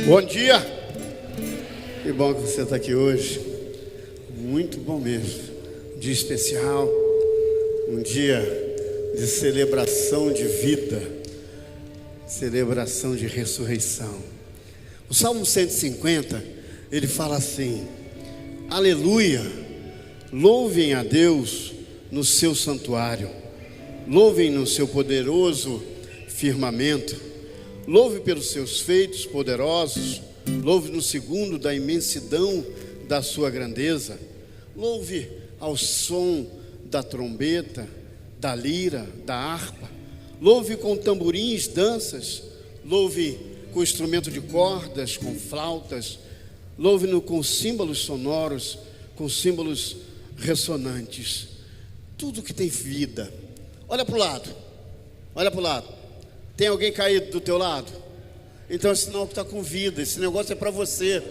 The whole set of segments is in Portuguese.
Bom dia, que bom que você está aqui hoje, muito bom mesmo, dia especial, um dia de celebração de vida, celebração de ressurreição. O Salmo 150, ele fala assim: aleluia, louvem a Deus no seu santuário, louvem no seu poderoso firmamento, louve pelos seus feitos poderosos, louve no segundo da imensidão da sua grandeza, louve ao som da trombeta, da lira, da harpa, louve com tamborins, danças, louve com instrumento de cordas, com flautas, louve-no com símbolos sonoros, com símbolos ressonantes, tudo que tem vida. Olha para o lado, olha para o lado. Tem alguém caído do teu lado? Então é sinal que está com vida. Esse negócio é para você.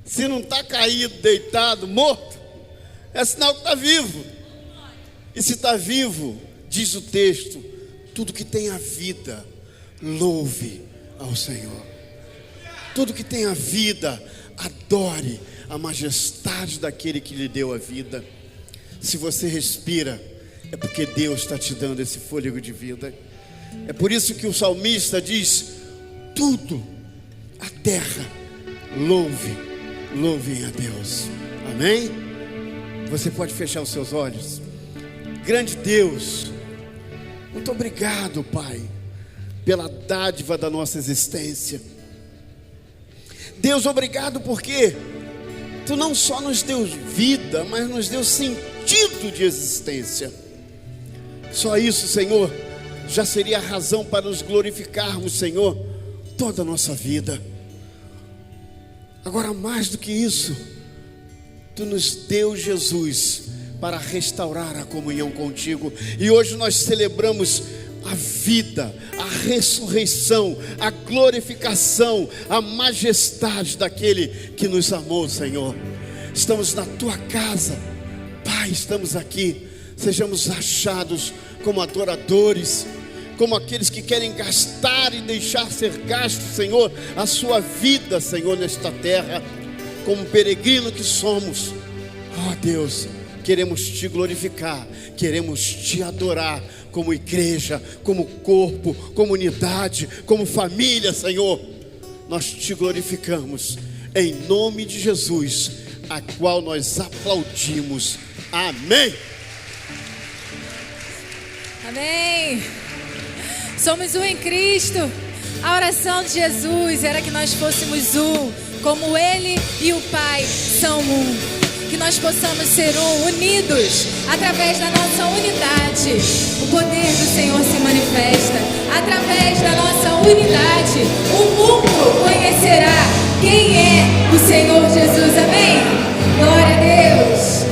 Se não está caído, deitado, morto, é sinal que está vivo. E se está vivo, diz o texto, tudo que tem a vida, louve ao Senhor. Tudo que tem a vida, adore a majestade daquele que lhe deu a vida. Se você respira, é porque Deus está te dando esse fôlego de vida. É por isso que o salmista diz: tudo, a terra, louvem a Deus. Amém? Você pode fechar os seus olhos. Grande Deus, muito obrigado, Pai, pela dádiva da nossa existência. Deus, obrigado porque Tu não só nos deu vida, mas nos deu sentido de existência. Só isso, Senhor, já seria a razão para nos glorificarmos, Senhor, toda a nossa vida. Agora, mais do que isso, Tu nos deu Jesus para restaurar a comunhão contigo. E hoje nós celebramos a vida, a ressurreição, a glorificação, a majestade daquele que nos amou, Senhor. Estamos na Tua casa, Pai, estamos aqui. Sejamos achados como adoradores, como aqueles que querem gastar e deixar ser gasto, Senhor, a sua vida, Senhor, nesta terra, como peregrino que somos. Ó Deus, queremos Te glorificar, queremos Te adorar como igreja, como corpo, como unidade, como família, Senhor. Nós Te glorificamos em nome de Jesus, a qual nós aplaudimos. Amém. Amém. Somos um em Cristo. A oração de Jesus era que nós fôssemos um, como Ele e o Pai são um. Que nós possamos ser um, unidos, através da nossa unidade. O poder do Senhor se manifesta. Através da nossa unidade, o mundo conhecerá quem é o Senhor Jesus. Amém? Glória a Deus.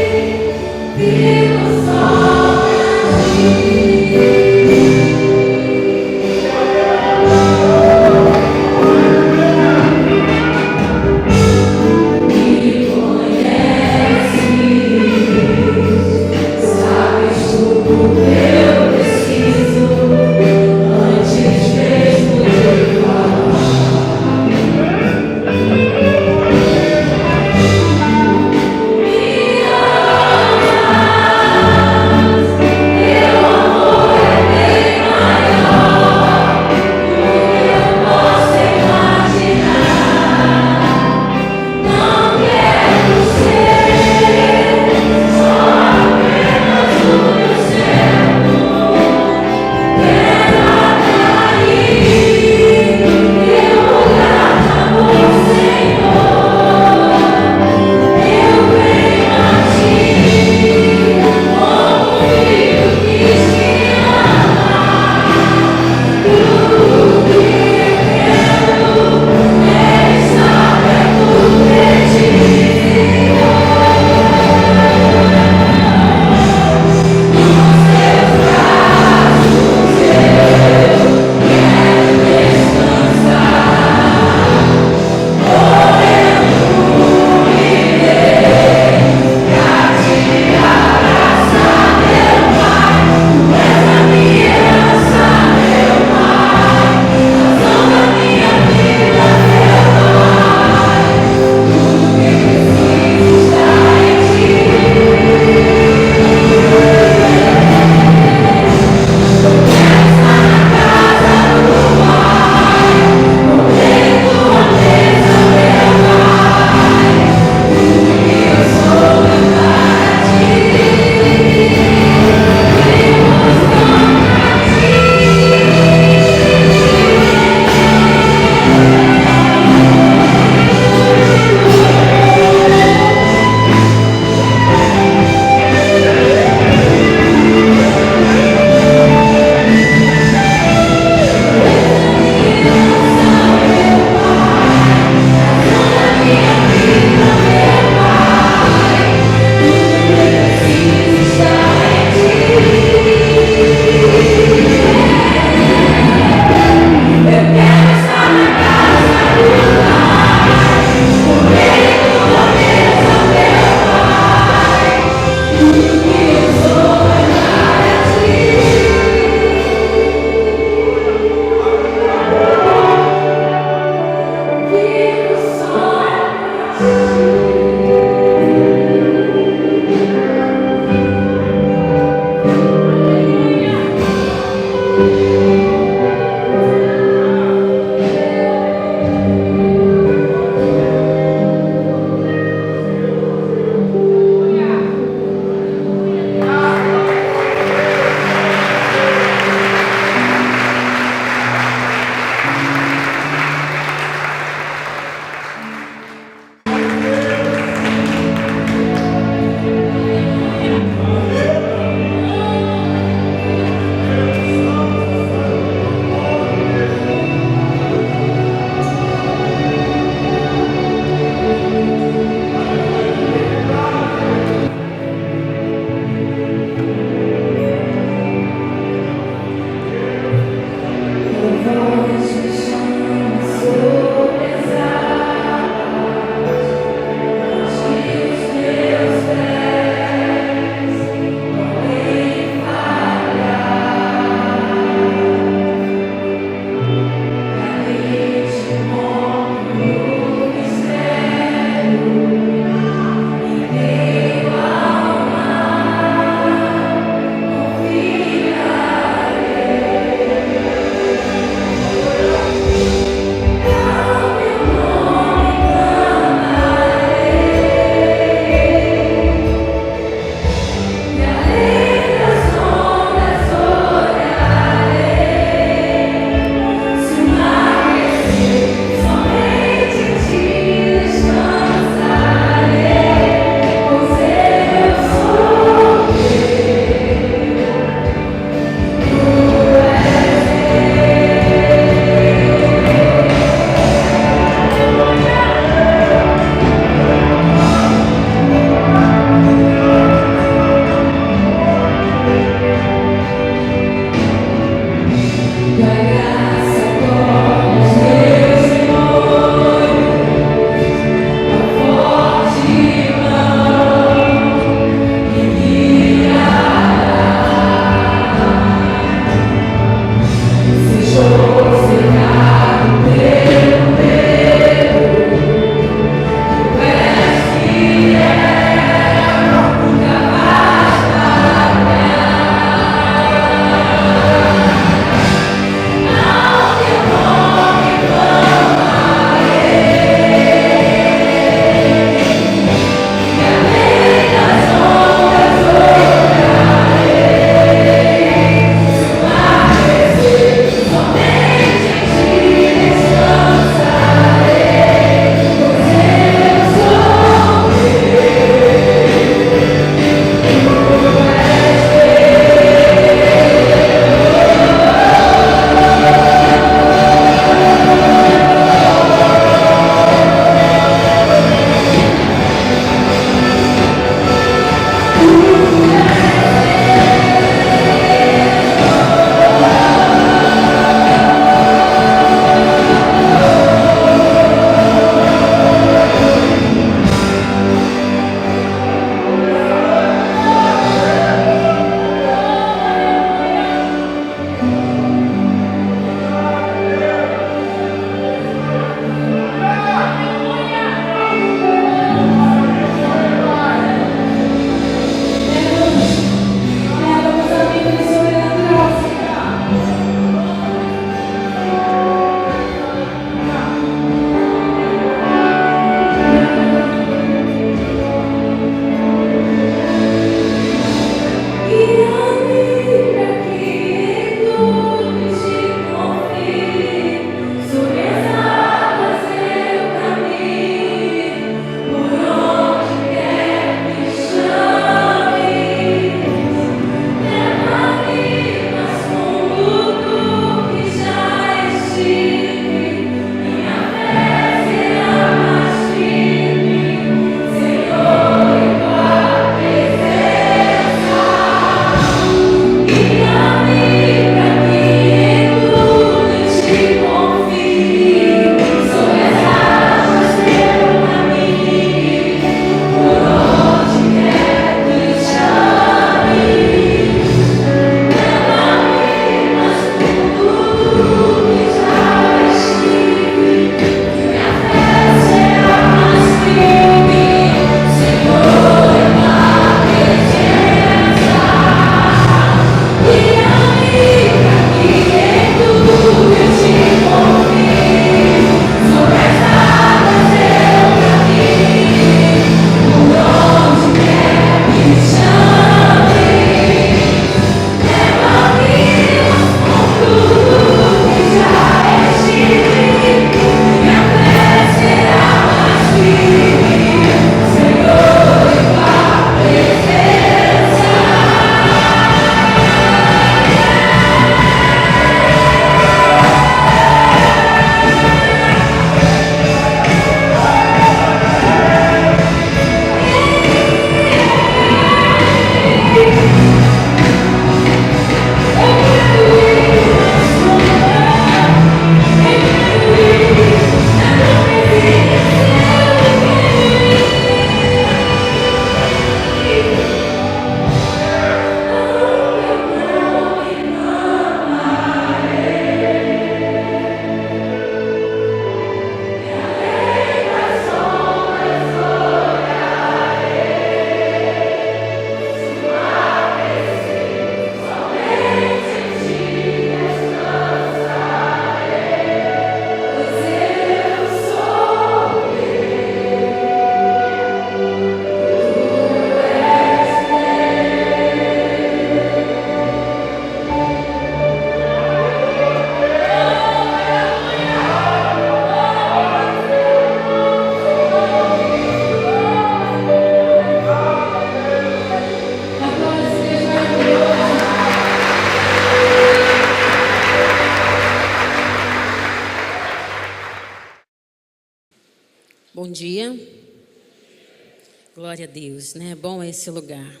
Glória a Deus, né? Bom é esse lugar.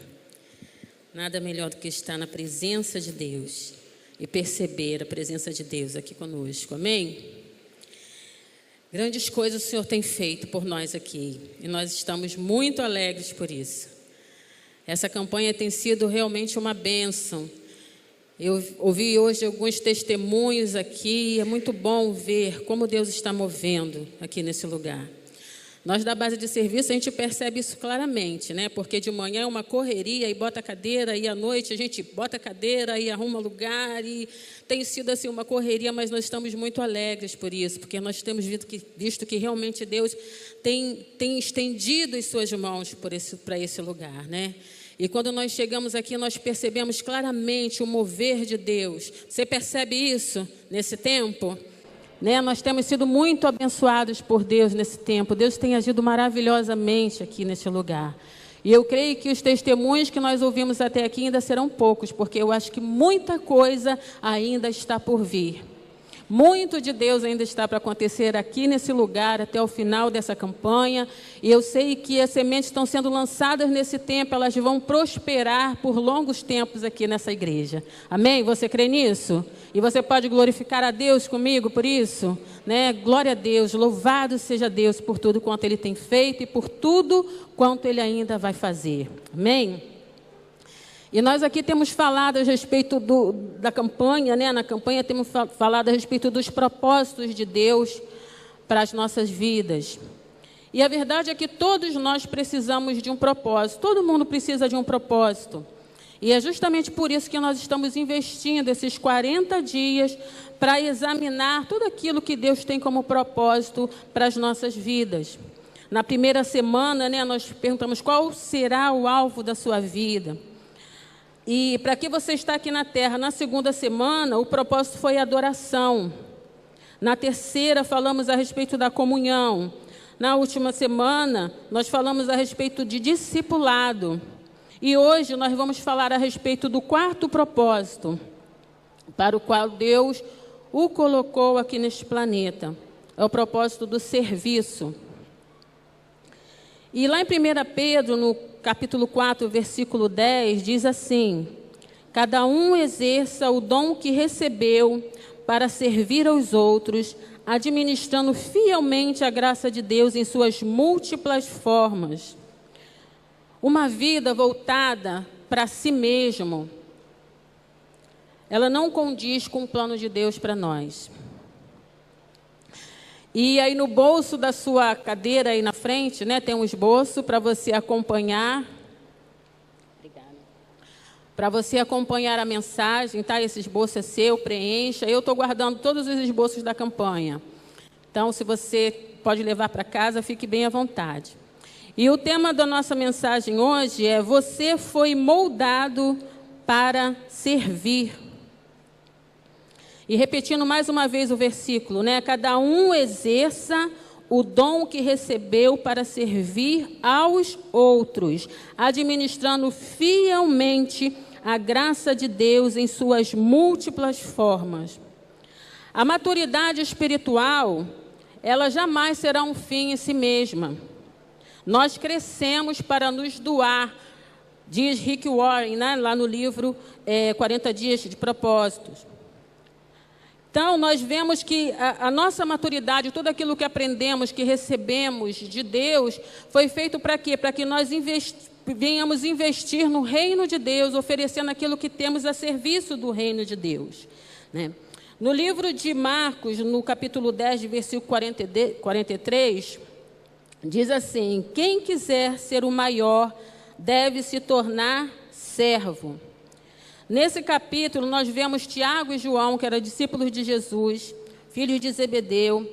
Nada melhor do que estar na presença de Deus e perceber a presença de Deus aqui conosco, amém? Grandes coisas o Senhor tem feito por nós aqui e nós estamos muito alegres por isso. Essa campanha tem sido realmente uma bênção. Eu ouvi hoje alguns testemunhos aqui e é muito bom ver como Deus está movendo aqui nesse lugar. Nós da base de serviço, a gente percebe isso claramente, né? Porque de manhã é uma correria e bota a cadeira, e à noite a gente bota a cadeira e arruma lugar, e tem sido assim uma correria, mas nós estamos muito alegres por isso, porque nós temos visto que realmente Deus tem estendido as suas mãos para esse lugar, né? E quando nós chegamos aqui, nós percebemos claramente o mover de Deus. Você percebe isso nesse tempo? Né? Nós temos sido muito abençoados por Deus nesse tempo. Deus tem agido maravilhosamente aqui nesse lugar. E eu creio que os testemunhos que nós ouvimos até aqui ainda serão poucos, porque eu acho que muita coisa ainda está por vir. Muito de Deus ainda está para acontecer aqui nesse lugar até o final dessa campanha. E eu sei que as sementes estão sendo lançadas nesse tempo, elas vão prosperar por longos tempos aqui nessa igreja. Amém? Você crê nisso? E você pode glorificar a Deus comigo por isso? Né? Glória a Deus, louvado seja Deus por tudo quanto Ele tem feito e por tudo quanto Ele ainda vai fazer. Amém? E nós aqui temos falado a respeito da campanha, né? Na campanha temos falado a respeito dos propósitos de Deus para as nossas vidas. E a verdade é que todos nós precisamos de um propósito, todo mundo precisa de um propósito. E é justamente por isso que nós estamos investindo esses 40 dias para examinar tudo aquilo que Deus tem como propósito para as nossas vidas. Na primeira semana, né, nós perguntamos qual será o alvo da sua vida. E para que você está aqui na terra? Na segunda semana, o propósito foi a adoração. Na terceira, falamos a respeito da comunhão. Na última semana, nós falamos a respeito de discipulado. E hoje nós vamos falar a respeito do quarto propósito, para o qual Deus o colocou aqui neste planeta. É o propósito do serviço. E lá em 1 Pedro, no capítulo 4, versículo 10, diz assim: cada um exerça o dom que recebeu para servir aos outros, administrando fielmente a graça de Deus em suas múltiplas formas. Uma vida voltada para si mesmo, ela não condiz com o plano de Deus para nós. E aí no bolso da sua cadeira aí na frente, né, tem um esboço para você acompanhar. Obrigada. Para você acompanhar a mensagem, tá? Esse esboço é seu, preencha. Eu estou guardando todos os esboços da campanha. Então, se você pode levar para casa, fique bem à vontade. E o tema da nossa mensagem hoje é: você foi moldado para servir. E repetindo mais uma vez o versículo, né? Cada um exerça o dom que recebeu para servir aos outros, administrando fielmente a graça de Deus em suas múltiplas formas. A maturidade espiritual, ela jamais será um fim em si mesma. Nós crescemos para nos doar, diz Rick Warren, né? Lá no livro 40 Dias de Propósitos. Então, nós vemos que a nossa maturidade, tudo aquilo que aprendemos, que recebemos de Deus, foi feito para quê? Para que nós venhamos investir no reino de Deus, oferecendo aquilo que temos a serviço do reino de Deus, né? No livro de Marcos, no capítulo 10, versículo 43, diz assim: quem quiser ser o maior deve se tornar servo. Nesse capítulo, nós vemos Tiago e João, que eram discípulos de Jesus, filhos de Zebedeu,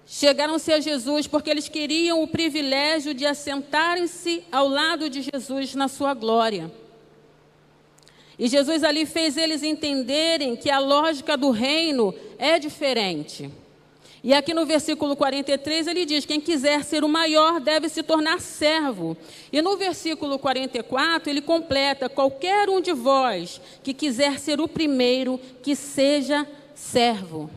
chegaram-se a Jesus porque eles queriam o privilégio de assentarem-se ao lado de Jesus na sua glória. E Jesus ali fez eles entenderem que a lógica do reino é diferente. E aqui no versículo 43 ele diz: quem quiser ser o maior deve se tornar servo. E no versículo 44 ele completa: qualquer um de vós que quiser ser o primeiro, que seja servo.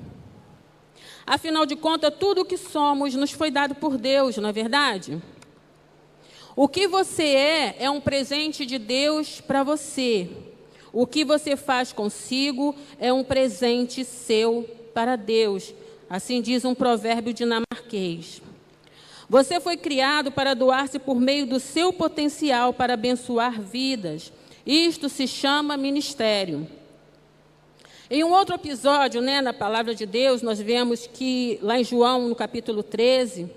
Afinal de contas, tudo o que somos nos foi dado por Deus, não é verdade? O que você é um presente de Deus para você. O que você faz consigo é um presente seu para Deus. Assim diz um provérbio dinamarquês. Você foi criado para doar-se por meio do seu potencial para abençoar vidas. Isto se chama ministério. Em um outro episódio, na palavra de Deus, nós vemos que, lá em João, no capítulo 13,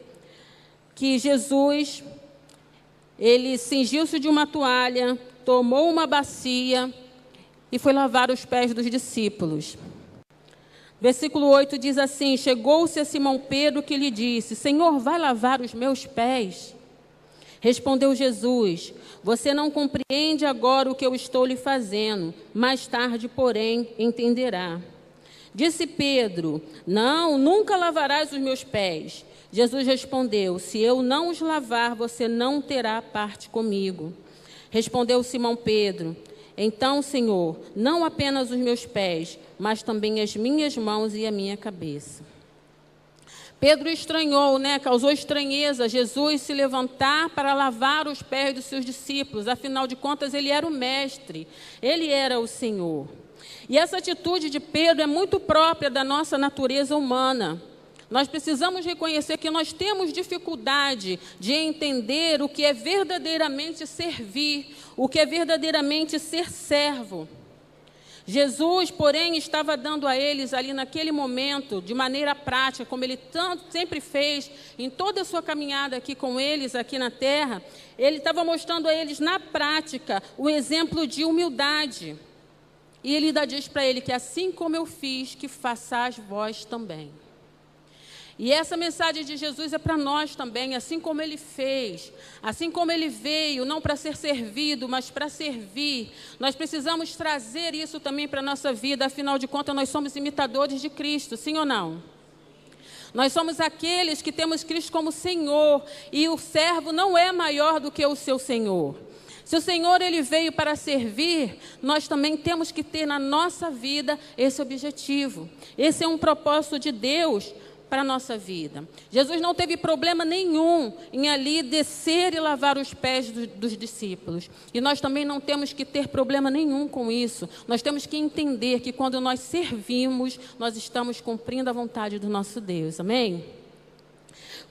que Jesus, ele cingiu-se de uma toalha, tomou uma bacia e foi lavar os pés dos discípulos. Versículo 8 diz assim: chegou-se a Simão Pedro que lhe disse: Senhor, vai lavar os meus pés? Respondeu Jesus: você não compreende agora o que eu estou lhe fazendo, mais tarde, porém, entenderá. Disse Pedro: não, nunca lavarás os meus pés. Jesus respondeu: se eu não os lavar, você não terá parte comigo. Respondeu Simão Pedro: então, Senhor, não apenas os meus pés, mas também as minhas mãos e a minha cabeça. Pedro estranhou, causou estranheza Jesus se levantar para lavar os pés dos seus discípulos. Afinal de contas, ele era o mestre, ele era o Senhor. E essa atitude de Pedro é muito própria da nossa natureza humana. Nós precisamos reconhecer que nós temos dificuldade de entender o que é verdadeiramente servir, o que é verdadeiramente ser servo. Jesus, porém, estava dando a eles ali naquele momento, de maneira prática, como ele sempre fez em toda a sua caminhada aqui com eles, aqui na terra, ele estava mostrando a eles na prática o exemplo de humildade. E ele ainda diz para ele que assim como eu fiz, que façais vós também. E essa mensagem de Jesus é para nós também, assim como ele fez, assim como ele veio, não para ser servido, mas para servir. Nós precisamos trazer isso também para a nossa vida, afinal de contas nós somos imitadores de Cristo, sim ou não? Nós somos aqueles que temos Cristo como Senhor, e o servo não é maior do que o seu Senhor. Se o Senhor ele veio para servir, nós também temos que ter na nossa vida esse objetivo. Esse é um propósito de Deus para a nossa vida. Jesus não teve problema nenhum em ali descer e lavar os pés dos discípulos. E nós também não temos que ter problema nenhum com isso. Nós temos que entender que quando nós servimos, nós estamos cumprindo a vontade do nosso Deus. Amém?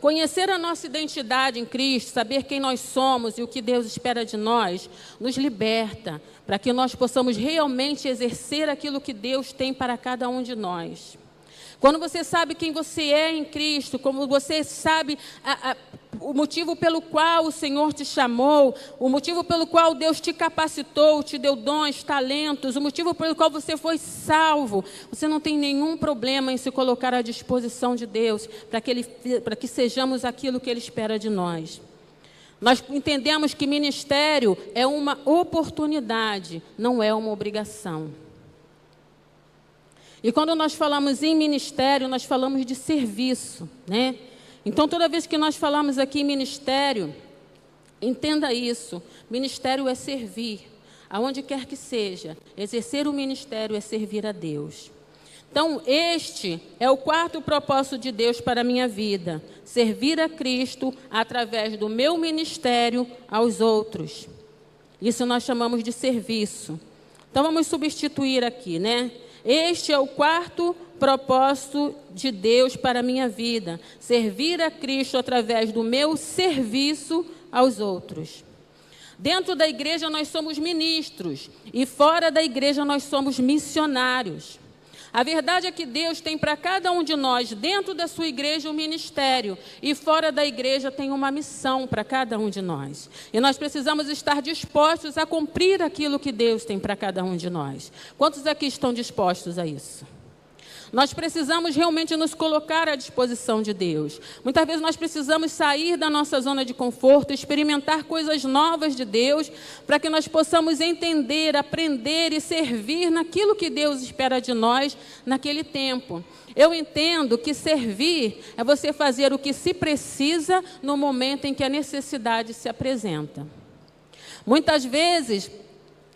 Conhecer a nossa identidade em Cristo, saber quem nós somos e o que Deus espera de nós, nos liberta, para que nós possamos realmente exercer aquilo que Deus tem para cada um de nós. Quando você sabe quem você é em Cristo, como você sabe o motivo pelo qual o Senhor te chamou, o motivo pelo qual Deus te capacitou, te deu dons, talentos, o motivo pelo qual você foi salvo, você não tem nenhum problema em se colocar à disposição de Deus, para que sejamos aquilo que Ele espera de nós. Nós entendemos que ministério é uma oportunidade, não é uma obrigação. E quando nós falamos em ministério, nós falamos de serviço, Então, toda vez que nós falamos aqui em ministério, entenda isso. Ministério é servir, aonde quer que seja. Exercer o ministério é servir a Deus. Então, este é o quarto propósito de Deus para a minha vida. Servir a Cristo através do meu ministério aos outros. Isso nós chamamos de serviço. Então, vamos substituir aqui, Este é o quarto propósito de Deus para a minha vida. Servir a Cristo através do meu serviço aos outros. Dentro da igreja nós somos ministros e fora da igreja nós somos missionários. A verdade é que Deus tem para cada um de nós, dentro da sua igreja, um ministério. E fora da igreja tem uma missão para cada um de nós. E nós precisamos estar dispostos a cumprir aquilo que Deus tem para cada um de nós. Quantos aqui estão dispostos a isso? Nós precisamos realmente nos colocar à disposição de Deus. Muitas vezes nós precisamos sair da nossa zona de conforto, experimentar coisas novas de Deus, para que nós possamos entender, aprender e servir naquilo que Deus espera de nós naquele tempo. Eu entendo que servir é você fazer o que se precisa no momento em que a necessidade se apresenta. Muitas vezes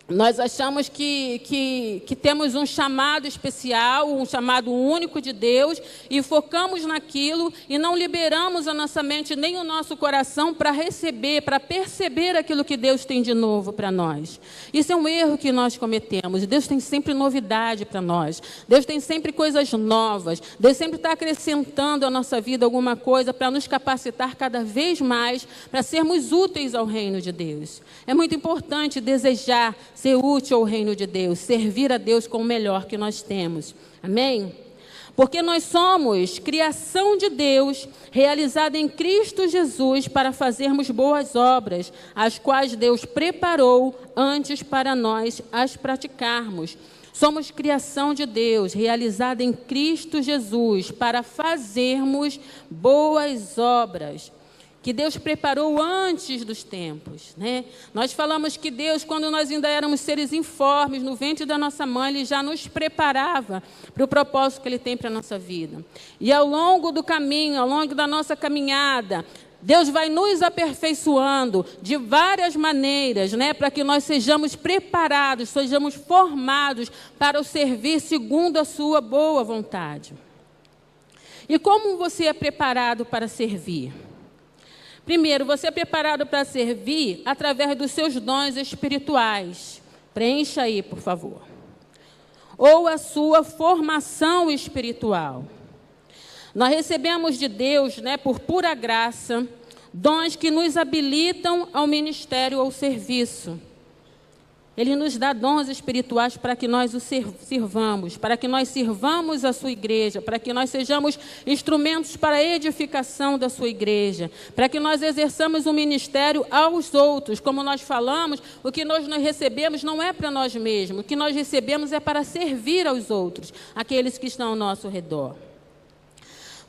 Nós achamos que temos um chamado especial, um chamado único de Deus, e focamos naquilo e não liberamos a nossa mente nem o nosso coração para receber, para perceber aquilo que Deus tem de novo para nós. Isso é um erro que nós cometemos. Deus tem sempre novidade para nós. Deus tem sempre coisas novas. Deus sempre está acrescentando à nossa vida alguma coisa para nos capacitar cada vez mais para sermos úteis ao reino de Deus. É muito importante desejar ser útil ao reino de Deus, servir a Deus com o melhor que nós temos. Amém? Porque nós somos criação de Deus, realizada em Cristo Jesus para fazermos boas obras, as quais Deus preparou antes para nós as praticarmos. Somos criação de Deus, realizada em Cristo Jesus para fazermos boas obras, que Deus preparou antes dos tempos, né? Nós falamos que Deus, quando nós ainda éramos seres informes, no ventre da nossa mãe, Ele já nos preparava para o propósito que Ele tem para a nossa vida. E ao longo do caminho, ao longo da nossa caminhada, Deus vai nos aperfeiçoando de várias maneiras, né? Para que nós sejamos preparados, sejamos formados para o servir segundo a sua boa vontade. E como você é preparado para servir? Primeiro, você é preparado para servir através dos seus dons espirituais. Preencha aí, por favor. Ou a sua formação espiritual. Nós recebemos de Deus, né, por pura graça, dons que nos habilitam ao ministério ou serviço. Ele nos dá dons espirituais para que nós o sirvamos, para que nós sirvamos a sua igreja, para que nós sejamos instrumentos para a edificação da sua igreja, para que nós exerçamos o ministério aos outros. Como nós falamos, o que nós recebemos não é para nós mesmos, o que nós recebemos é para servir aos outros, aqueles que estão ao nosso redor.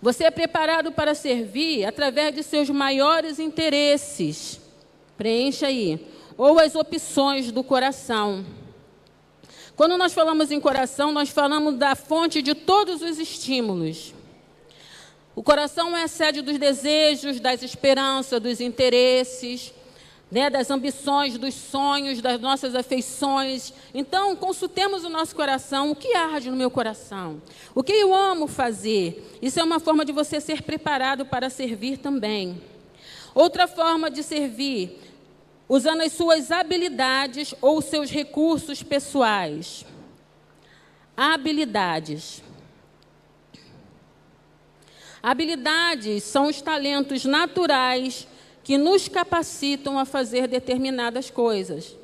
Você é preparado para servir através de seus maiores interesses. Preencha aí. Ou as opções do coração. Quando nós falamos em coração, nós falamos da fonte de todos os estímulos. O coração é a sede dos desejos, das esperanças, dos interesses, né, das ambições, dos sonhos, das nossas afeições. Então, consultemos o nosso coração. O que arde no meu coração? O que eu amo fazer? Isso é uma forma de você ser preparado para servir também. Outra forma de servir, usando as suas habilidades ou seus recursos pessoais. Habilidades. Habilidades são os talentos naturais que nos capacitam a fazer determinadas coisas.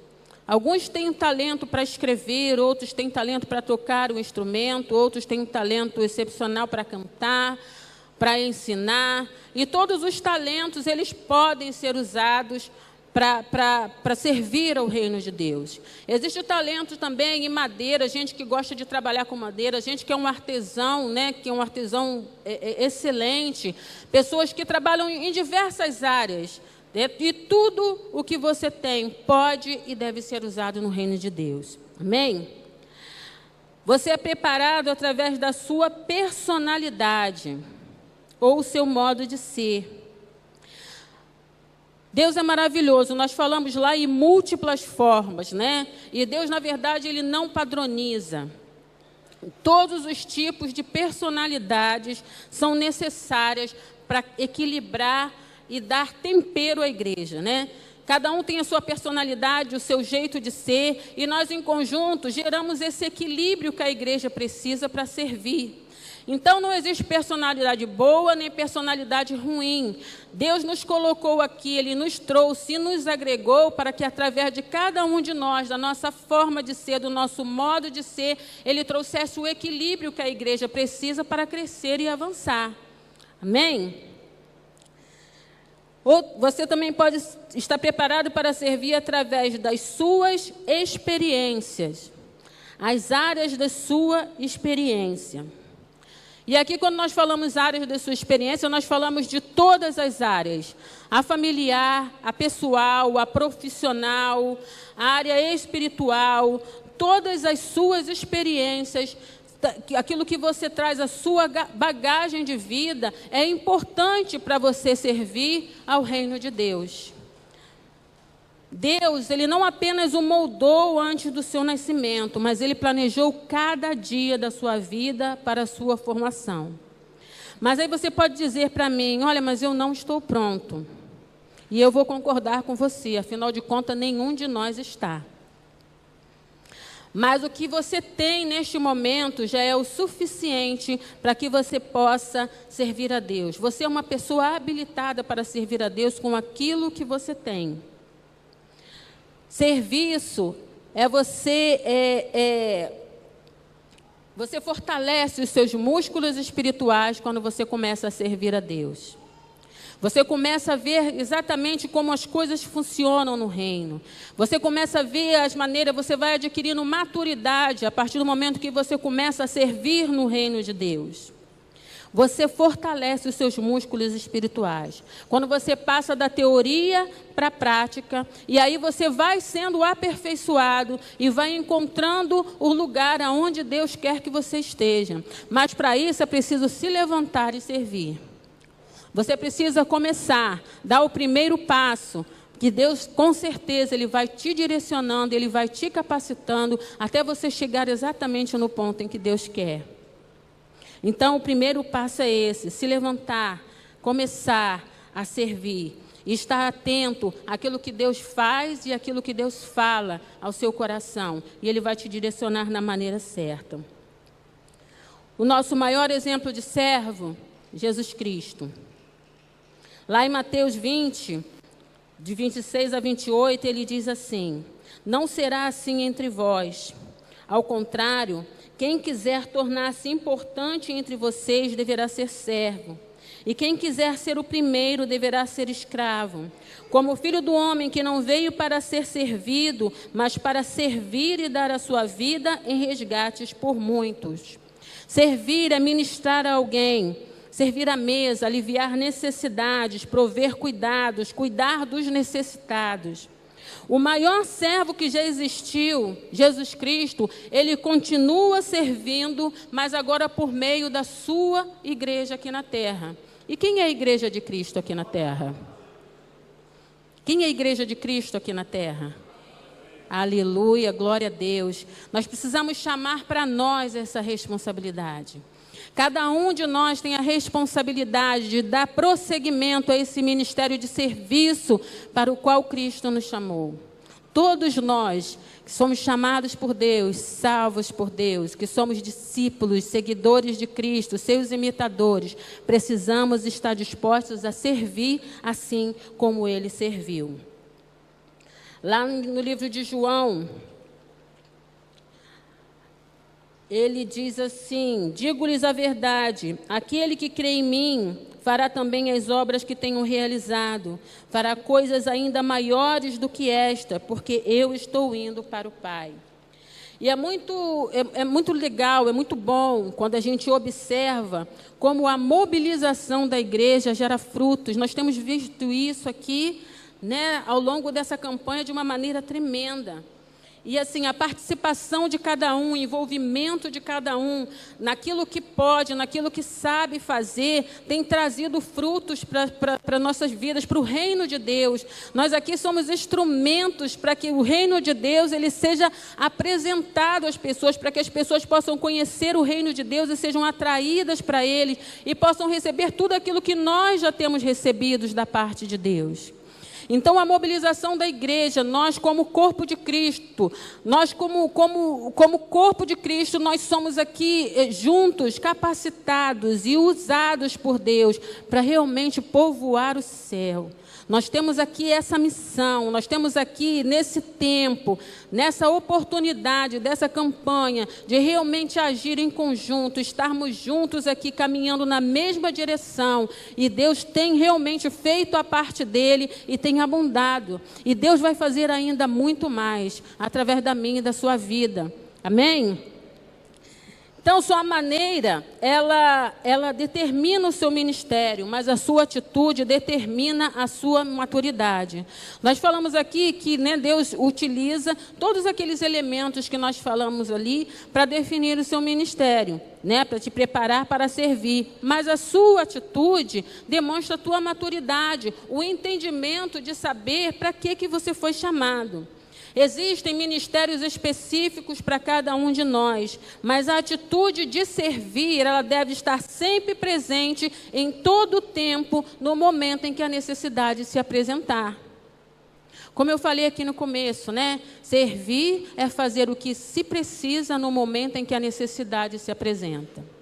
Alguns têm talento para escrever, outros têm talento para tocar o instrumento, outros têm um talento excepcional para cantar, para ensinar. E todos os talentos, eles podem ser usados para servir ao reino de Deus. Existe o talento também em madeira, gente que gosta de trabalhar com madeira, gente que é um artesão, né, que é um artesão excelente, pessoas que trabalham em diversas áreas. E tudo o que você tem pode e deve ser usado no reino de Deus. Amém? Você é preparado através da sua personalidade ou o seu modo de ser. Deus é maravilhoso, nós falamos lá em múltiplas formas, né? E Deus, na verdade, Ele não padroniza. Todos os tipos de personalidades são necessárias para equilibrar e dar tempero à igreja, né? Cada um tem a sua personalidade, o seu jeito de ser, e nós, em conjunto, geramos esse equilíbrio que a igreja precisa para servir. Então, não existe personalidade boa nem personalidade ruim. Deus nos colocou aqui, Ele nos trouxe e nos agregou para que, através de cada um de nós, da nossa forma de ser, do nosso modo de ser, Ele trouxesse o equilíbrio que a igreja precisa para crescer e avançar. Amém? Você também pode estar preparado para servir através das suas experiências, as áreas da sua experiência. E aqui, quando nós falamos áreas da sua experiência, nós falamos de todas as áreas. A familiar, a pessoal, a profissional, a área espiritual, todas as suas experiências, aquilo que você traz, a sua bagagem de vida, é importante para você servir ao reino de Deus. Deus, Ele não apenas o moldou antes do seu nascimento, mas Ele planejou cada dia da sua vida para a sua formação. Mas aí você pode dizer para mim, olha, mas eu não estou pronto. E eu vou concordar com você, afinal de contas, nenhum de nós está. Mas o que você tem neste momento já é o suficiente para que você possa servir a Deus. Você é uma pessoa habilitada para servir a Deus com aquilo que você tem. Serviço é você fortalece os seus músculos espirituais quando você começa a servir a Deus. Você começa a ver exatamente como as coisas funcionam no reino. Você começa a ver as maneiras, você vai adquirindo maturidade a partir do momento que você começa a servir no reino de Deus. Você fortalece os seus músculos espirituais. Quando você passa da teoria para a prática, e aí você vai sendo aperfeiçoado e vai encontrando o lugar aonde Deus quer que você esteja. Mas para isso é preciso se levantar e servir. Você precisa começar, dar o primeiro passo, que Deus, com certeza, Ele vai te direcionando, Ele vai te capacitando, até você chegar exatamente no ponto em que Deus quer. Então, o primeiro passo é esse, se levantar, começar a servir, e estar atento àquilo que Deus faz e àquilo que Deus fala ao seu coração, e Ele vai te direcionar na maneira certa. O nosso maior exemplo de servo, Jesus Cristo. Lá em Mateus 20, de 26 a 28, ele diz assim: não será assim entre vós. Ao contrário, quem quiser tornar-se importante entre vocês deverá ser servo. E quem quiser ser o primeiro deverá ser escravo. Como o Filho do Homem, que não veio para ser servido, mas para servir e dar a sua vida em resgates por muitos. Servir é ministrar a alguém. Servir à mesa, aliviar necessidades, prover cuidados, cuidar dos necessitados. O maior servo que já existiu, Jesus Cristo, Ele continua servindo, mas agora por meio da sua igreja aqui na terra. E quem é a igreja de Cristo aqui na terra? Quem é a igreja de Cristo aqui na terra? Aleluia, glória a Deus. Nós precisamos chamar para nós essa responsabilidade. Cada um de nós tem a responsabilidade de dar prosseguimento a esse ministério de serviço para o qual Cristo nos chamou. Todos nós que somos chamados por Deus, salvos por Deus, que somos discípulos, seguidores de Cristo, seus imitadores, precisamos estar dispostos a servir assim como Ele serviu. Lá no livro de João, ele diz assim: digo-lhes a verdade, aquele que crê em mim fará também as obras que tenho realizado, fará coisas ainda maiores do que esta, porque eu estou indo para o Pai. E é muito legal, é muito bom quando a gente observa como a mobilização da igreja gera frutos. Nós temos visto isso aqui, né, ao longo dessa campanha de uma maneira tremenda. E assim, a participação de cada um, o envolvimento de cada um, naquilo que pode, naquilo que sabe fazer, tem trazido frutos para nossas vidas, para o reino de Deus. Nós aqui somos instrumentos para que o reino de Deus ele seja apresentado às pessoas, para que as pessoas possam conhecer o reino de Deus e sejam atraídas para ele e possam receber tudo aquilo que nós já temos recebido da parte de Deus. Então, a mobilização da igreja, nós como corpo de Cristo, nós como corpo de Cristo, nós somos aqui juntos, capacitados e usados por Deus para realmente povoar o céu. Nós temos aqui essa missão, nós temos aqui nesse tempo, nessa oportunidade dessa campanha, de realmente agir em conjunto, estarmos juntos aqui caminhando na mesma direção. E Deus tem realmente feito a parte dele e tem abundado. E Deus vai fazer ainda muito mais através da minha e da sua vida. Amém? Então, sua maneira, ela determina o seu ministério, mas a sua atitude determina a sua maturidade. Nós falamos aqui que, né, Deus utiliza todos aqueles elementos que nós falamos ali para definir o seu ministério, né, para te preparar para servir. Mas a sua atitude demonstra a tua maturidade, o entendimento de saber para que você foi chamado. Existem ministérios específicos para cada um de nós, mas a atitude de servir, ela deve estar sempre presente em todo o tempo, no momento em que a necessidade se apresentar. Como eu falei aqui no começo, né? Servir é fazer o que se precisa no momento em que a necessidade se apresenta.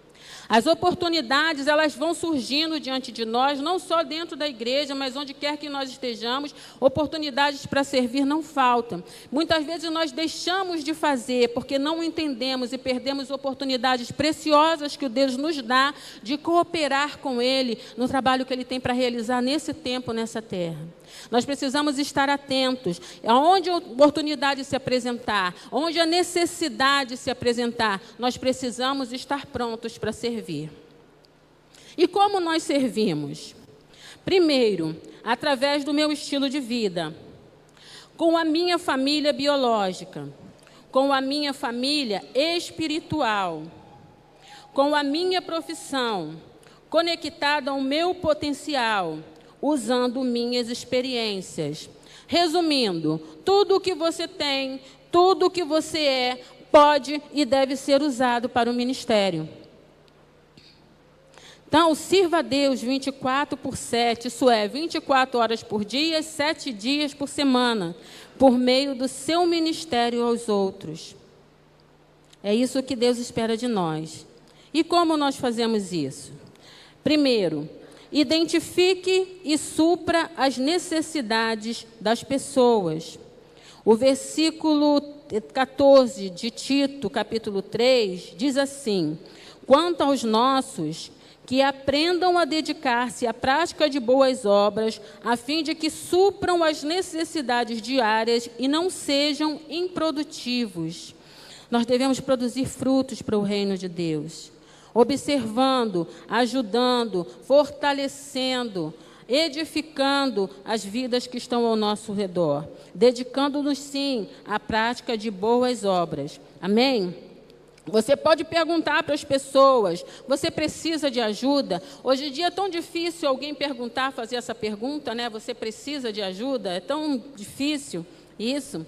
As oportunidades, elas vão surgindo diante de nós, não só dentro da igreja, mas onde quer que nós estejamos, oportunidades para servir não faltam. Muitas vezes nós deixamos de fazer porque não entendemos e perdemos oportunidades preciosas que o Deus nos dá de cooperar com Ele no trabalho que Ele tem para realizar nesse tempo, nessa terra. Nós precisamos estar atentos. Onde a oportunidade se apresentar, onde a necessidade se apresentar, nós precisamos estar prontos para servir. E como nós servimos? Primeiro, através do meu estilo de vida, com a minha família biológica, com a minha família espiritual, com a minha profissão, conectada ao meu potencial, usando minhas experiências. Resumindo, tudo o que você tem, tudo o que você é, pode e deve ser usado para o ministério. Então, sirva a Deus 24/7, isso é, 24 horas por dia, 7 dias por semana, por meio do seu ministério aos outros. É isso que Deus espera de nós. E como nós fazemos isso? Primeiro, identifique e supra as necessidades das pessoas. O versículo 14 de Tito, capítulo 3, diz assim: quanto aos nossos, que aprendam a dedicar-se à prática de boas obras, a fim de que supram as necessidades diárias e não sejam improdutivos. Nós devemos produzir frutos para o reino de Deus. Observando, ajudando, fortalecendo, edificando as vidas que estão ao nosso redor, dedicando-nos, sim, à prática de boas obras. Amém? Você pode perguntar para as pessoas: você precisa de ajuda? Hoje em dia é tão difícil alguém perguntar, fazer essa pergunta, né? Você precisa de ajuda? É tão difícil isso.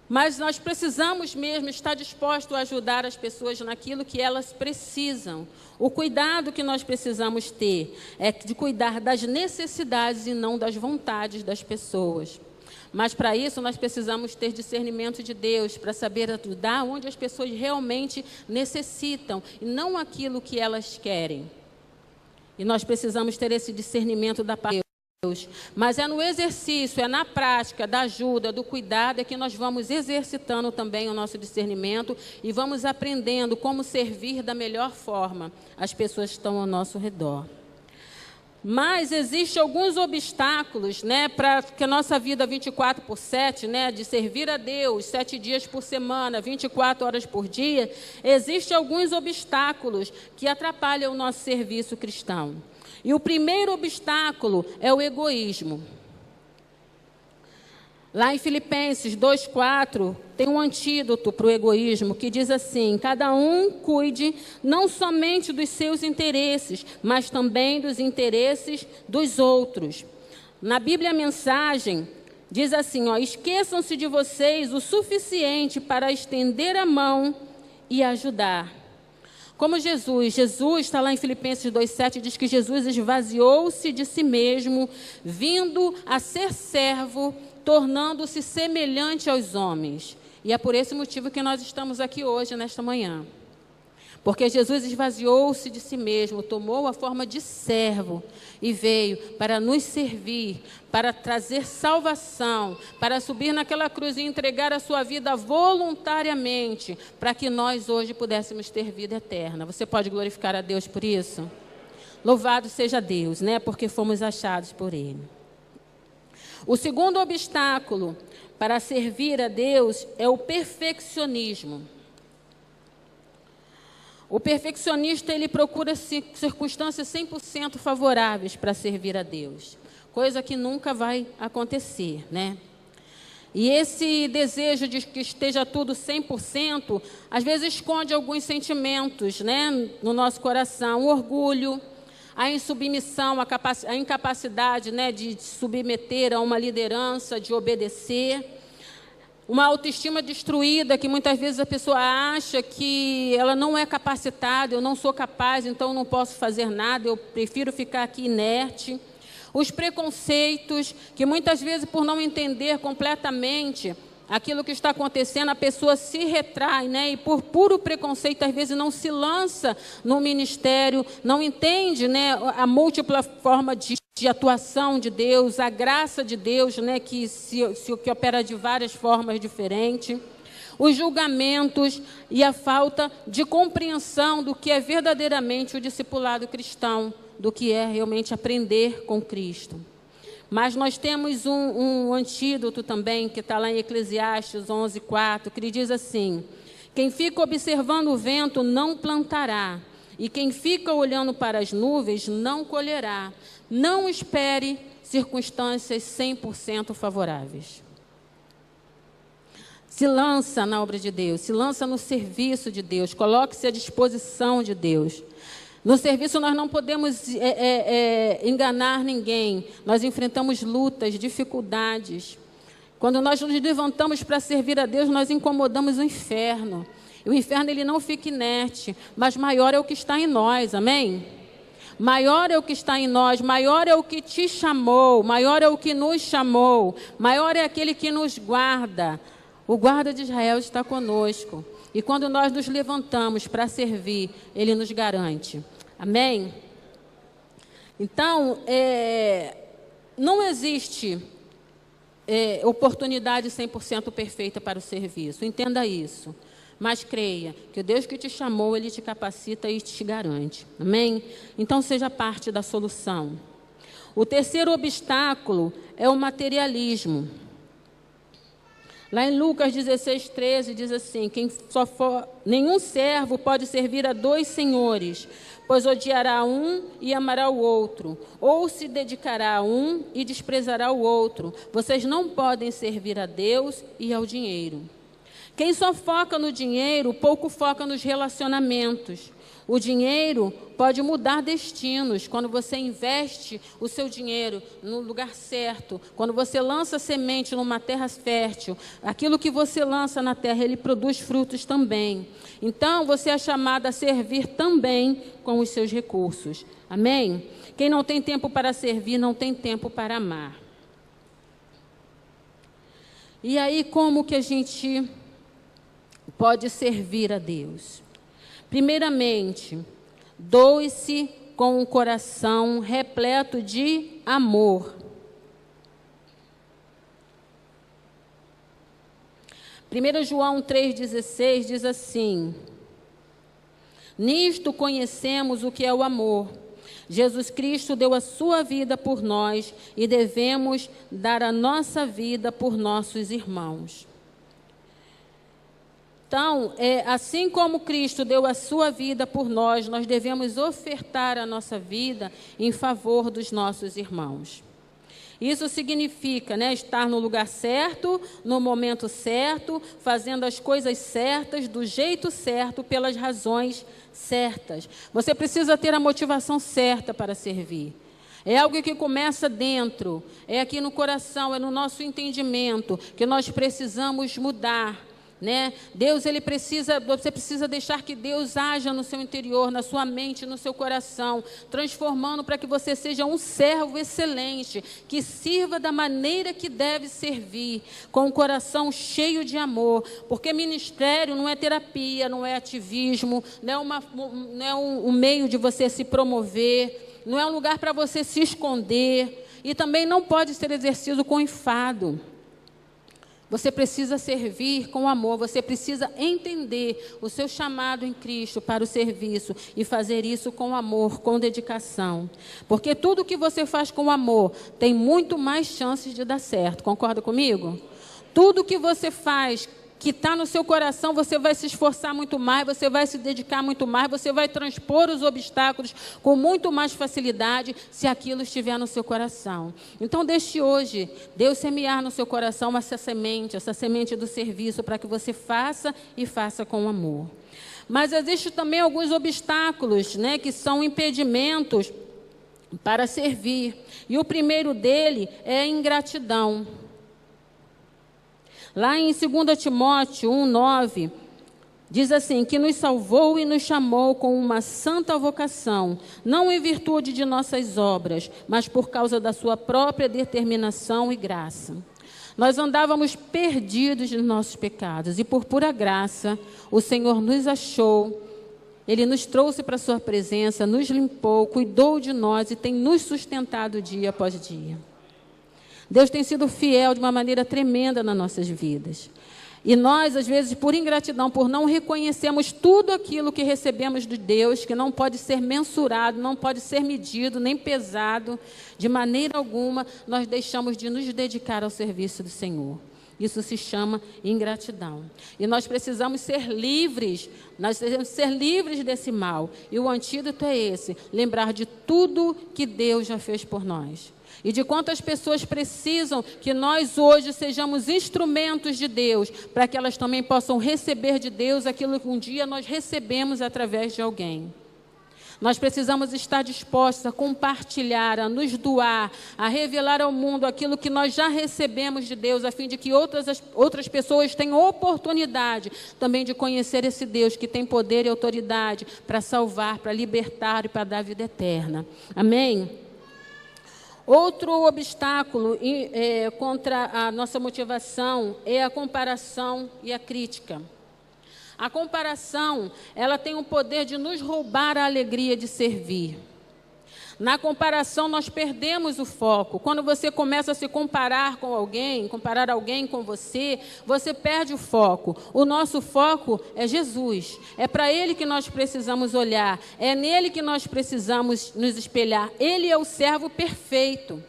Mas nós precisamos mesmo estar dispostos a ajudar as pessoas naquilo que elas precisam. O cuidado que nós precisamos ter é de cuidar das necessidades e não das vontades das pessoas. Mas para isso nós precisamos ter discernimento de Deus, para saber ajudar onde as pessoas realmente necessitam e não aquilo que elas querem. E nós precisamos ter esse discernimento da parte de Deus. Mas é no exercício, é na prática da ajuda, do cuidado, é que nós vamos exercitando também o nosso discernimento e vamos aprendendo como servir da melhor forma as pessoas que estão ao nosso redor. Mas existem alguns obstáculos, né, para que a nossa vida 24/7, né, de servir a Deus 7 dias por semana, 24 horas por dia, existem alguns obstáculos que atrapalham o nosso serviço cristão. E o primeiro obstáculo é o egoísmo. Lá em Filipenses 2:4, tem um antídoto para o egoísmo, que diz assim: cada um cuide não somente dos seus interesses, mas também dos interesses dos outros. Na Bíblia a Mensagem, diz assim, esqueçam-se de vocês o suficiente para estender a mão e ajudar. Como Jesus está lá em Filipenses 2:7, diz que Jesus esvaziou-se de si mesmo, vindo a ser servo, tornando-se semelhante aos homens. E é por esse motivo que nós estamos aqui hoje, nesta manhã. Porque Jesus esvaziou-se de si mesmo, tomou a forma de servo e veio para nos servir, para trazer salvação, para subir naquela cruz e entregar a sua vida voluntariamente, para que nós hoje pudéssemos ter vida eterna. Você pode glorificar a Deus por isso? Louvado seja Deus, né? Porque fomos achados por Ele. O segundo obstáculo para servir a Deus é o perfeccionismo. O perfeccionista, ele procura circunstâncias 100% favoráveis para servir a Deus, coisa que nunca vai acontecer, né? E esse desejo de que esteja tudo 100%, às vezes esconde alguns sentimentos, né, no nosso coração, o orgulho, a insubmissão, a incapacidade, né, de submeter a uma liderança, de obedecer, uma autoestima destruída, que muitas vezes a pessoa acha que ela não é capacitada, eu não sou capaz, então não posso fazer nada, eu prefiro ficar aqui inerte. Os preconceitos, que muitas vezes, por não entender completamente aquilo que está acontecendo, a pessoa se retrai, né? E por puro preconceito, às vezes, não se lança no ministério, não entende, né, a múltipla forma de atuação de Deus, a graça de Deus, né, que opera de várias formas diferentes. Os julgamentos e a falta de compreensão do que é verdadeiramente o discipulado cristão, do que é realmente aprender com Cristo. Mas nós temos um antídoto também, que está lá em Eclesiastes 11:4, que diz assim: quem fica observando o vento não plantará, e quem fica olhando para as nuvens não colherá. Não espere circunstâncias 100% favoráveis. Se lança na obra de Deus, se lança no serviço de Deus, coloque-se à disposição de Deus. No serviço nós não podemos enganar ninguém, nós enfrentamos lutas, dificuldades. Quando nós nos levantamos para servir a Deus, nós incomodamos o inferno. E o inferno ele não fica inerte, mas maior é o que está em nós, amém? Maior é o que está em nós, maior é o que te chamou, maior é o que nos chamou, maior é aquele que nos guarda. O guarda de Israel está conosco. E quando nós nos levantamos para servir, Ele nos garante. Amém? Então, não existe oportunidade 100% perfeita para o serviço. Entenda isso. Mas creia que o Deus que te chamou, Ele te capacita e te garante. Amém? Então, seja parte da solução. O terceiro obstáculo é o materialismo. Lá em Lucas 16:13 diz assim: nenhum servo pode servir a dois senhores, pois odiará um e amará o outro, ou se dedicará a um e desprezará o outro. Vocês não podem servir a Deus e ao dinheiro. Quem só foca no dinheiro, pouco foca nos relacionamentos. O dinheiro pode mudar destinos quando você investe o seu dinheiro no lugar certo, quando você lança semente numa terra fértil, aquilo que você lança na terra, ele produz frutos também. Então, você é chamado a servir também com os seus recursos. Amém? Quem não tem tempo para servir, não tem tempo para amar. E aí, como que a gente pode servir a Deus? Primeiramente, doe-se com um coração repleto de amor. 1 João 3,16 diz assim: nisto conhecemos o que é o amor. Jesus Cristo deu a sua vida por nós e devemos dar a nossa vida por nossos irmãos. Então, assim como Cristo deu a sua vida por nós, nós devemos ofertar a nossa vida em favor dos nossos irmãos. Isso significa, né, estar no lugar certo, no momento certo, fazendo as coisas certas, do jeito certo, pelas razões certas. Você precisa ter a motivação certa para servir. É algo que começa dentro, é aqui no coração, é no nosso entendimento, que nós precisamos mudar. Né? Você precisa deixar que Deus haja no seu interior, na sua mente, no seu coração, transformando para que você seja um servo excelente, que sirva da maneira que deve servir, com o coração cheio de amor, porque ministério não é terapia, não é ativismo, não é um meio de você se promover, não é um lugar para você se esconder, e também não pode ser exercido com enfado. Você precisa servir com amor, você precisa entender o seu chamado em Cristo para o serviço e fazer isso com amor, com dedicação. Porque tudo que você faz com amor tem muito mais chances de dar certo. Concorda comigo? Tudo que você faz que está no seu coração, você vai se esforçar muito mais, você vai se dedicar muito mais, você vai transpor os obstáculos com muito mais facilidade se aquilo estiver no seu coração. Então, deixe hoje Deus semear no seu coração essa semente do serviço, para que você faça e faça com amor. Mas existem também alguns obstáculos, né, que são impedimentos para servir. E o primeiro dele é a ingratidão. Lá em 2 Timóteo 1:9, diz assim, que nos salvou e nos chamou com uma santa vocação, não em virtude de nossas obras, mas por causa da sua própria determinação e graça. Nós andávamos perdidos nos nossos pecados, e por pura graça, o Senhor nos achou, Ele nos trouxe para a sua presença, nos limpou, cuidou de nós e tem nos sustentado dia após dia. Deus tem sido fiel de uma maneira tremenda nas nossas vidas. E nós, às vezes, por ingratidão, por não reconhecermos tudo aquilo que recebemos de Deus, que não pode ser mensurado, não pode ser medido, nem pesado, de maneira alguma, nós deixamos de nos dedicar ao serviço do Senhor. Isso se chama ingratidão. E nós precisamos ser livres, desse mal. E o antídoto é esse, lembrar de tudo que Deus já fez por nós. E de quantas pessoas precisam que nós hoje sejamos instrumentos de Deus, para que elas também possam receber de Deus aquilo que um dia nós recebemos através de alguém. Nós precisamos estar dispostos a compartilhar, a nos doar, a revelar ao mundo aquilo que nós já recebemos de Deus, a fim de que outras pessoas tenham oportunidade também de conhecer esse Deus que tem poder e autoridade para salvar, para libertar e para dar vida eterna. Amém? Outro obstáculo contra a nossa motivação é a comparação e a crítica. A comparação, ela tem o poder de nos roubar a alegria de servir. Na comparação, nós perdemos o foco. Quando você começa a se comparar com alguém, comparar alguém com você, você perde o foco. O nosso foco é Jesus. É para Ele que nós precisamos olhar. É nele que nós precisamos nos espelhar. Ele é o servo perfeito.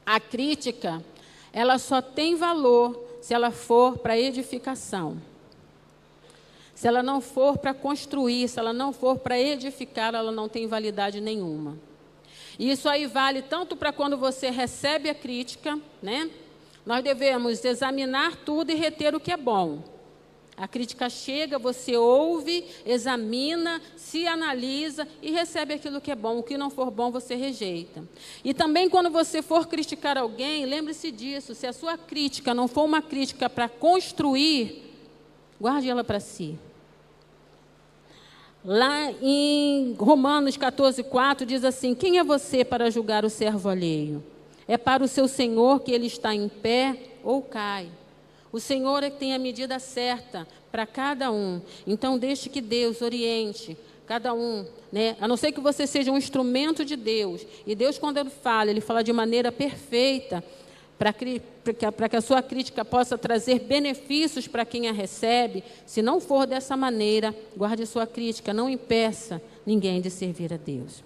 A crítica, ela só tem valor se ela for para edificação. Se ela não for para construir, se ela não for para edificar, ela não tem validade nenhuma. E isso aí vale tanto para quando você recebe a crítica, né? Nós devemos examinar tudo e reter o que é bom. A crítica chega, você ouve, examina, se analisa e recebe aquilo que é bom. O que não for bom, você rejeita. E também quando você for criticar alguém, lembre-se disso. Se a sua crítica não for uma crítica para construir, guarde ela para si. Lá em Romanos 14:4 diz assim, quem é você para julgar o servo alheio? É para o seu Senhor que ele está em pé ou cai. O Senhor é que tem a medida certa para cada um. Então, deixe que Deus oriente cada um, né? A não ser que você seja um instrumento de Deus. E Deus, quando Ele fala de maneira perfeita, para que a sua crítica possa trazer benefícios para quem a recebe. Se não for dessa maneira, guarde sua crítica, não impeça ninguém de servir a Deus.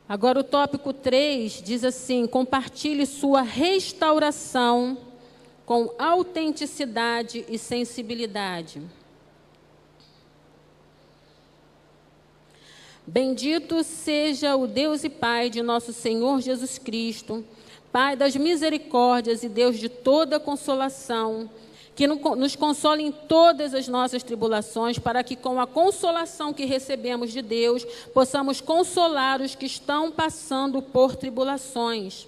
Agora o tópico 3 diz assim, compartilhe sua restauração com autenticidade e sensibilidade. Bendito seja o Deus e Pai de nosso Senhor Jesus Cristo, Pai das misericórdias e Deus de toda consolação, que nos console em todas as nossas tribulações, para que com a consolação que recebemos de Deus, possamos consolar os que estão passando por tribulações.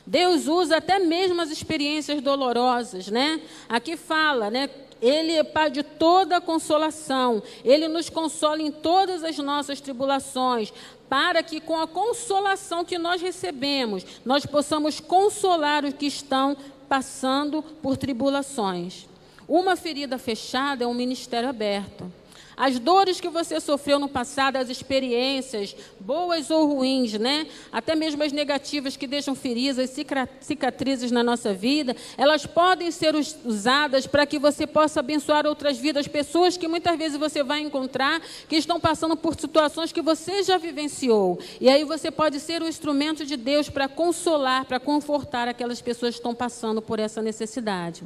Deus usa até mesmo as experiências dolorosas, né? Aqui fala, né? Ele é Pai de toda consolação. Ele nos consola em todas as nossas tribulações, para que com a consolação que nós recebemos, nós possamos consolar os que estão passando por tribulações. Uma ferida fechada é um ministério aberto. As dores que você sofreu no passado, as experiências, boas ou ruins, né? Até mesmo as negativas que deixam feridas, cicatrizes na nossa vida, elas podem ser usadas para que você possa abençoar outras vidas, pessoas que muitas vezes você vai encontrar que estão passando por situações que você já vivenciou. E aí você pode ser um instrumento de Deus para consolar, para confortar aquelas pessoas que estão passando por essa necessidade.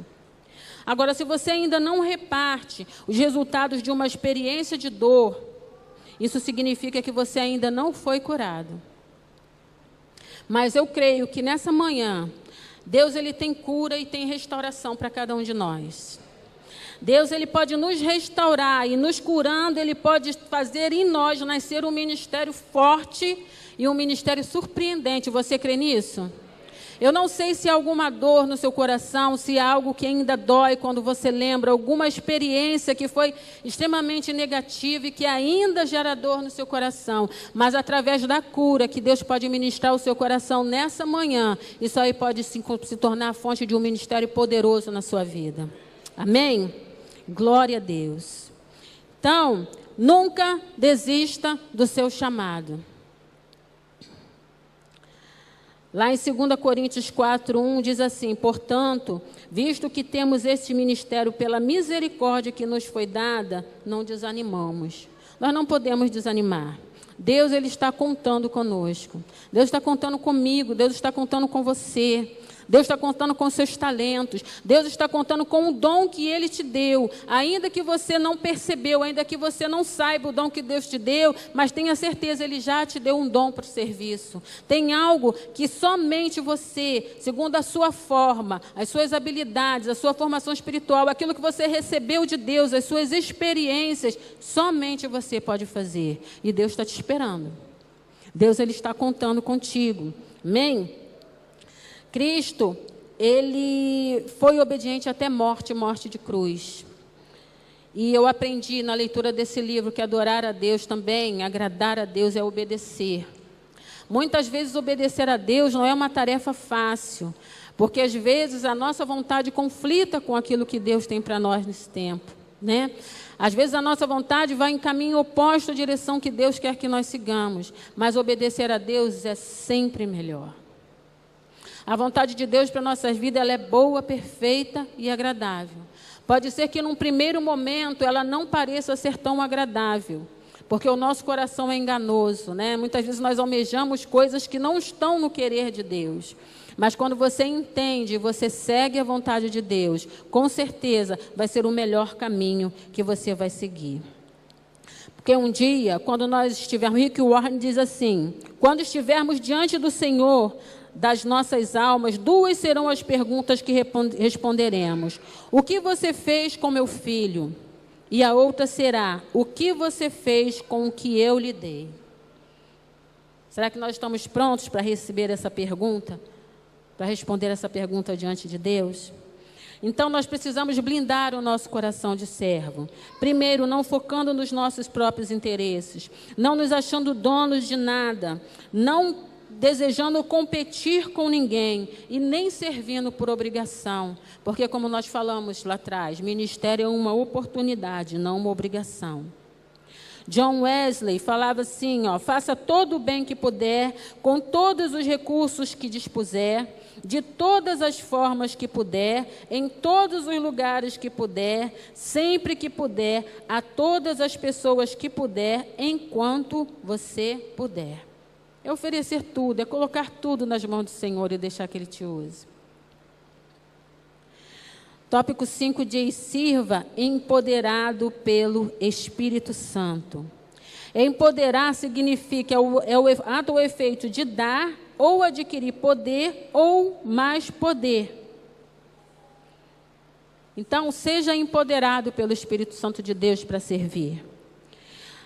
Agora, se você ainda não reparte os resultados de uma experiência de dor, isso significa que você ainda não foi curado. Mas eu creio que nessa manhã, Deus ele tem cura e tem restauração para cada um de nós. Deus ele pode nos restaurar e nos curando, ele pode fazer em nós nascer um ministério forte e um ministério surpreendente. Você crê nisso? Eu não sei se há alguma dor no seu coração, se há algo que ainda dói quando você lembra, alguma experiência que foi extremamente negativa e que ainda gera dor no seu coração. Mas através da cura que Deus pode ministrar ao seu coração nessa manhã, isso aí pode se tornar a fonte de um ministério poderoso na sua vida. Amém? Glória a Deus. Então, nunca desista do seu chamado. Lá em 2 Coríntios 4:1 diz assim: portanto, visto que temos este ministério pela misericórdia que nos foi dada, não desanimamos. Nós não podemos desanimar. Deus ele está contando conosco. Deus está contando comigo, Deus está contando com você. Deus está contando com seus talentos. Deus está contando com o dom que Ele te deu. Ainda que você não percebeu, ainda que você não saiba o dom que Deus te deu, mas tenha certeza, Ele já te deu um dom para o serviço. Tem algo que somente você, segundo a sua forma, as suas habilidades, a sua formação espiritual, aquilo que você recebeu de Deus, as suas experiências, somente você pode fazer. E Deus está te esperando. Deus ele está contando contigo. Amém? Cristo, ele foi obediente até morte de cruz. E eu aprendi na leitura desse livro que adorar a Deus também, agradar a Deus é obedecer. Muitas vezes obedecer a Deus não é uma tarefa fácil, porque às vezes a nossa vontade conflita com aquilo que Deus tem para nós nesse tempo, né? Às vezes a nossa vontade vai em caminho oposto à direção que Deus quer que nós sigamos, mas obedecer a Deus é sempre melhor. A vontade de Deus para nossas vidas ela é boa, perfeita e agradável. Pode ser que num primeiro momento ela não pareça ser tão agradável, porque o nosso coração é enganoso, né? Muitas vezes nós almejamos coisas que não estão no querer de Deus. Mas quando você entende, você segue a vontade de Deus, com certeza vai ser o melhor caminho que você vai seguir. Porque um dia, quando nós estivermos, Rick Warren diz assim, quando estivermos diante do Senhor das nossas almas, duas serão as perguntas que responderemos. O que você fez com meu filho? E a outra será, o que você fez com o que eu lhe dei? Será que nós estamos prontos para receber essa pergunta? Para responder essa pergunta diante de Deus? Então, nós precisamos blindar o nosso coração de servo. Primeiro, não focando nos nossos próprios interesses, não nos achando donos de nada, não desejando competir com ninguém e nem servindo por obrigação. Porque, como nós falamos lá atrás, ministério é uma oportunidade, não uma obrigação. John Wesley falava assim, faça todo o bem que puder, com todos os recursos que dispuser, de todas as formas que puder, em todos os lugares que puder, sempre que puder, a todas as pessoas que puder, enquanto você puder. É oferecer tudo, é colocar tudo nas mãos do Senhor e deixar que Ele te use. Tópico 5 diz, sirva empoderado pelo Espírito Santo. Empoderar significa, é o ato ou efeito de dar ou adquirir poder ou mais poder. Então, seja empoderado pelo Espírito Santo de Deus para servir.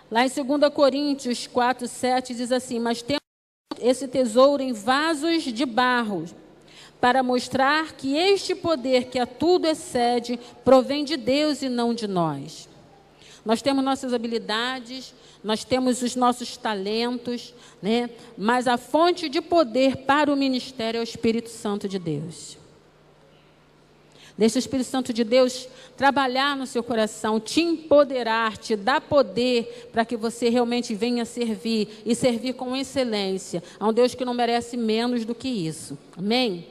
Lá em 2 Coríntios 4:7 diz assim, mas temos esse tesouro em vasos de barro, para mostrar que este poder que a tudo excede, provém de Deus e não de nós. Nós temos nossas habilidades, nós temos os nossos talentos, né? Mas a fonte de poder para o ministério é o Espírito Santo de Deus. Deixa o Espírito Santo de Deus trabalhar no seu coração, te empoderar, te dar poder para que você realmente venha servir e servir com excelência a um Deus que não merece menos do que isso. Amém?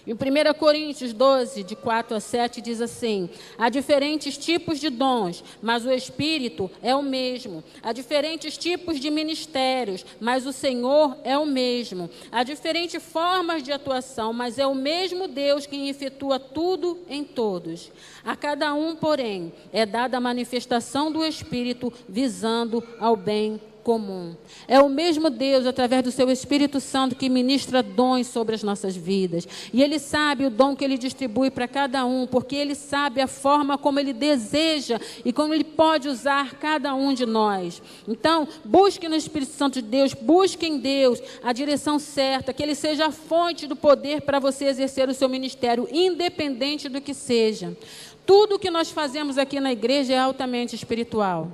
Em 1 Coríntios 12, de 4 a 7, diz assim: há diferentes tipos de dons, mas o Espírito é o mesmo. Há diferentes tipos de ministérios, mas o Senhor é o mesmo. Há diferentes formas de atuação, mas é o mesmo Deus quem efetua tudo em todos. A cada um, porém, é dada a manifestação do Espírito visando ao bem comum. É o mesmo Deus, através do seu Espírito Santo, que ministra dons sobre as nossas vidas. E Ele sabe o dom que Ele distribui para cada um, porque Ele sabe a forma como Ele deseja e como Ele pode usar cada um de nós. Então, busque no Espírito Santo de Deus, busque em Deus a direção certa, que Ele seja a fonte do poder para você exercer o seu ministério, independente do que seja. Tudo o que nós fazemos aqui na igreja é altamente espiritual.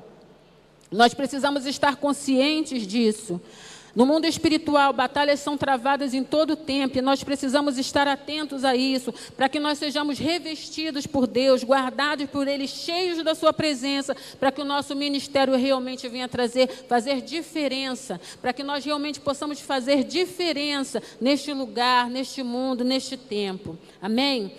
Nós precisamos estar conscientes disso. No mundo espiritual, batalhas são travadas em todo o tempo e nós precisamos estar atentos a isso, para que nós sejamos revestidos por Deus, guardados por Ele, cheios da Sua presença, para que o nosso ministério realmente venha fazer diferença, para que nós realmente possamos fazer diferença neste lugar, neste mundo, neste tempo. Amém?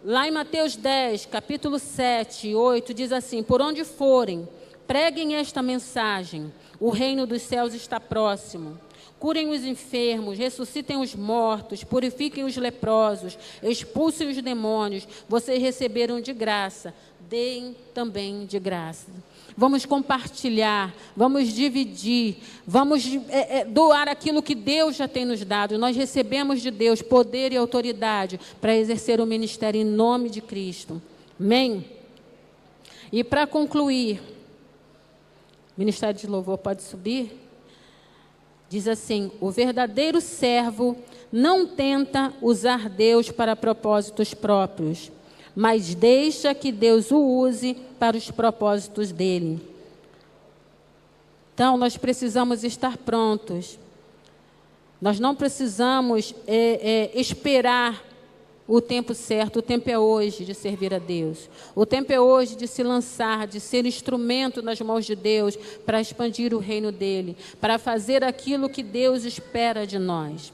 Lá em Mateus 10, capítulo 7 e 8, diz assim: por onde forem, preguem esta mensagem: o reino dos céus está próximo. Curem os enfermos, ressuscitem os mortos, purifiquem os leprosos, expulsem os demônios. Vocês receberam de graça, deem também de graça. Vamos compartilhar, vamos dividir, vamos doar aquilo que Deus já tem nos dado. Nós recebemos de Deus poder e autoridade para exercer o ministério em nome de Cristo. Amém? E para concluir, Ministério de Louvor pode subir? Diz assim: o verdadeiro servo não tenta usar Deus para propósitos próprios, mas deixa que Deus o use para os propósitos dele. Então, nós precisamos estar prontos. Nós não precisamos esperar o tempo certo. O tempo é hoje de servir a Deus. O tempo é hoje de se lançar, de ser instrumento nas mãos de Deus para expandir o reino dele, para fazer aquilo que Deus espera de nós.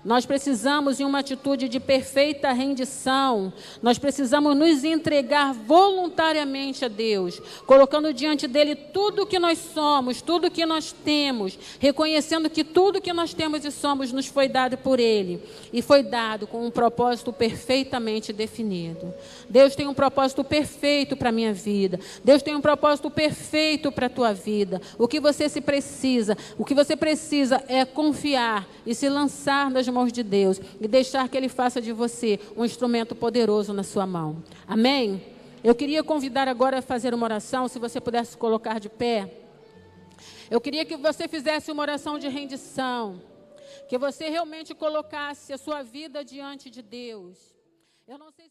Nós precisamos, em uma atitude de perfeita rendição, nós precisamos nos entregar voluntariamente a Deus, colocando diante dele tudo o que nós somos, tudo o que nós temos, reconhecendo que tudo o que nós temos e somos nos foi dado por ele, e foi dado com um propósito perfeitamente definido. Deus tem um propósito perfeito para a minha vida, Deus tem um propósito perfeito para a tua vida. O que você precisa é confiar e se lançar nas mãos de Deus e deixar que Ele faça de você um instrumento poderoso na sua mão. Amém? Eu queria convidar agora a fazer uma oração, se você pudesse colocar de pé. Eu queria que você fizesse uma oração de rendição, que você realmente colocasse a sua vida diante de Deus. Eu não sei